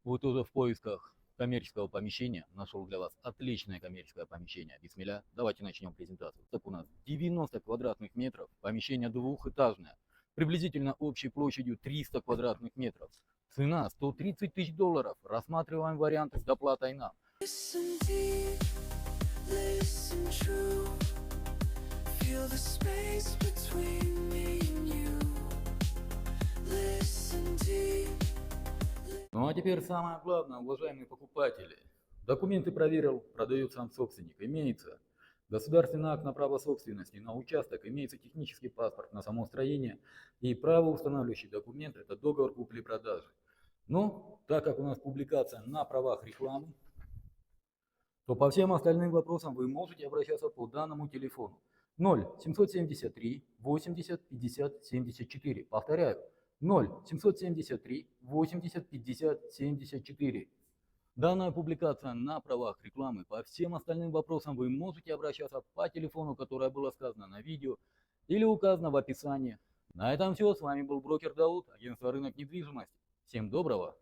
Вот уже в поисках коммерческого помещения нашел для вас отличное коммерческое помещение. Бисмилля, давайте начнем презентацию. Так у нас 90 квадратных метров, помещение двухэтажное, приблизительно общей площадью 300 квадратных метров. Цена 130 тысяч долларов. Рассматриваем варианты с доплатой нам. Listen deep, listen true. Feel the space between me and you. Listen deep. Ну а теперь самое главное, уважаемые покупатели. Документы проверил, продает сам собственник. Имеется государственный акт на право собственности на участок, имеется технический паспорт на само строение и правоустанавливающий документ – это договор купли-продажи. Но так как у нас публикация на правах рекламы, то по всем остальным вопросам вы можете обращаться по данному телефону 0773 80 50 74. Повторяю, 0773 80 50 74. Данная публикация на правах рекламы. По всем остальным вопросам вы можете обращаться по телефону, которое было сказано на видео или указано в описании. На этом все. С вами был брокер Дауд, агентство «Рынок недвижимости». Всем доброго